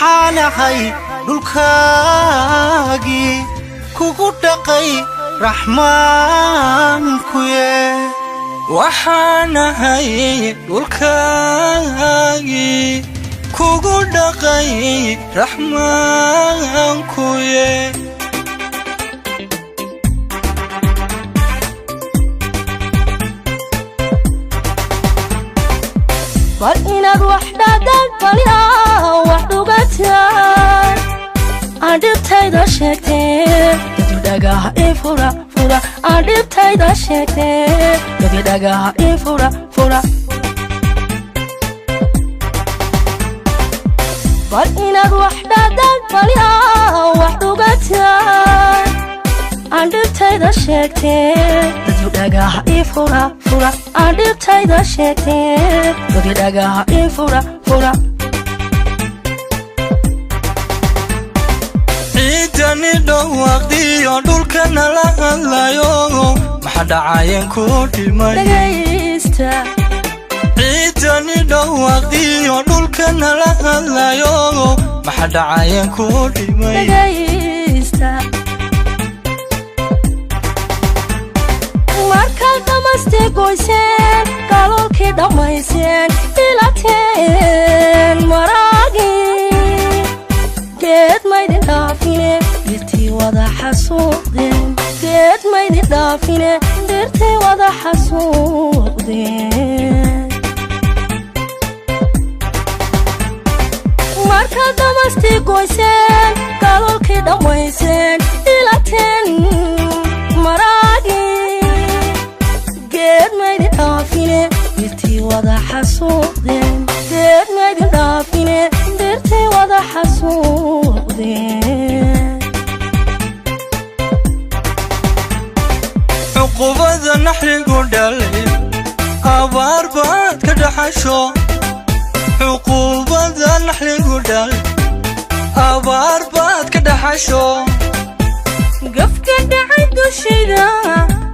وحانهي دولكاغي كوكو دقي رحمن كويه وحانهي دولكاغي كوكو دقي رحمن كويه والإناد وحدة فليها وحدوغتها أدبتاي دا شكتي دقاها إفورا فورا أدبتاي دا شكتي دقاها إفورا فورا والإناد وحدة فليها وحدوغتها أدبتاي دا شكتي دقاها إفورا فورا أدبتاي دا شكتي دقاها إفورا فورا عيدني دوقتي دولكنا لا هلايو محد عاين كودي ماي دقايستا عيدني دوقتي دولكنا لا هلايو محد عاين كودي ماي دقايستا markal damaste goyseen galolkii dhammayseen ilateen maragi geed maydin dhaafine dhirtii wada xasuuqdeen geed maydin dhaafine dhirtii wada xasuuqdeen markal damaste goyseen galolkii dhammayseen ilateen maragi geed maydin dhaafine dhirtii wada xasuuqdeen geed maydin dhaafine dhirtii wada xasuuqdeen عقوبة نحرق دلي أبار باد كدحشو عقوبة نحرق دلي أبار باد كدحشو قفك دعيد الشيدا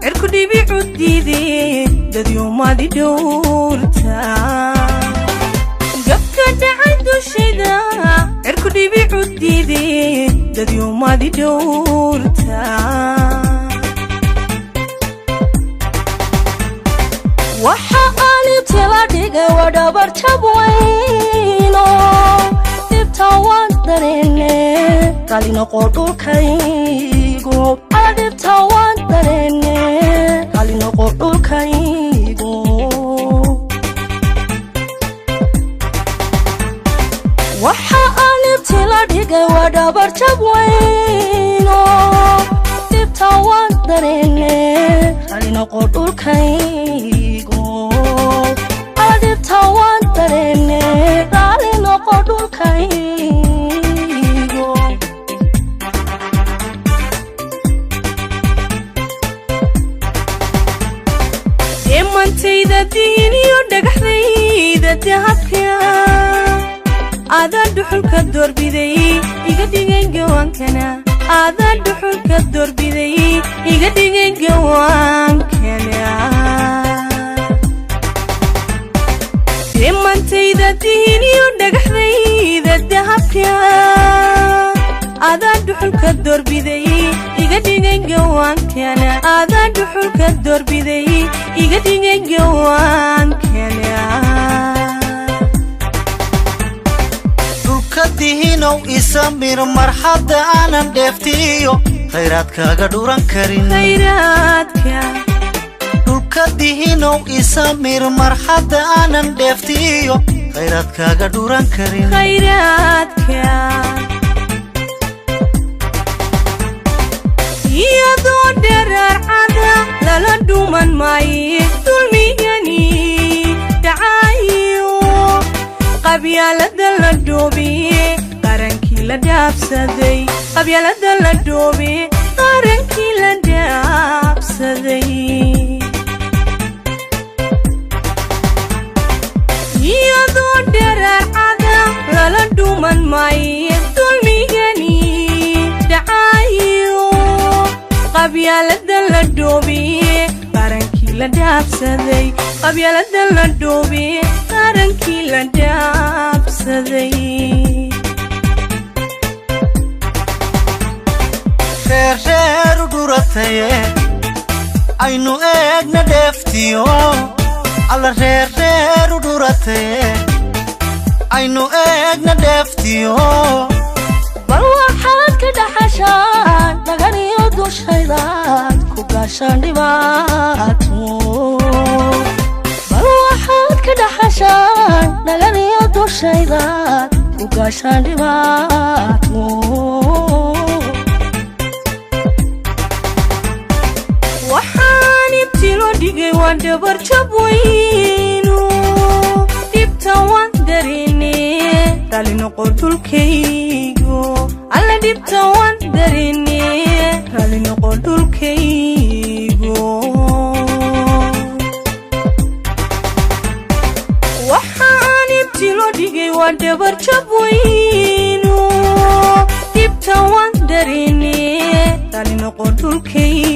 عركو دي بيعود ديدي داد يوم مادي دورتا قفك دعيد الشيدا عركو دي بيعود ديدي داد يوم مادي دورتا وحا آلي تلاديق ودبر تبوينو دبتا وانتريني قالي نقودو كايغو دبتا وانتريني قالي نقودو كايغو وحا آلي تلاديق ودبر تبوينو دبتا وانتريني قالي نقودو كايغو دبتا وانتريني قالي نقودو كايغو imantayda diiniyo dhagaxdayda dahabka aadaan dhuxulka doorbiday iga dhigay gawaankana aadaan dhuxulka doorbiday iga dhigay gawaankana imantayda diiniyo dhagaxdayda dahabka aadaan dhuxulka doorbiday iga dhigay gawaankana aadaan dhuxulka doorbiday iga dhigay gawaankana dhulkadihiinow isamir marxadda aanan dheeftiyo khayraadkaaga dhuran karin khayraadka dhulkadihiinow isamir marxadda aanan dheeftiyo khayraadkaaga dhuran karin khayraadka iyadoo dheeraarcada lala dhuman maaye dulmigani dhacayo qabyaalada la dhoobiye qarankii la dhaabsaday qabyaalada la dhoobiye qarankii la dhaabsaday iyadoo dheeraarcada lala dhuman maaye dulmigani dhacayo qabyaalada la dhoobiye qarankii la dhaabsaday qabyaalada la dhoobiye qarankii la dhaabsaday reer u dhurataye aynu eegna dheeftiyo alla reer u dhurataye aynu eegna dheeftiyo bal waxaad ka dhaxashaan naganiyo dushaydaad ku gaashaan dhibaato bal waxaad ka dhaxashaan naganiyo dushaydaad ku gaashaan dhibaato waxaan ibtilo dhigay waan dabar jab weynu dibta waan dareene raalli noqo dhulkaygo alla dibta waan dareene raalli noqo dhulkaygo waxaan ibtilo dhigay waan dabar jab weynu dibta waan dareene raalli noqo dhulkaygo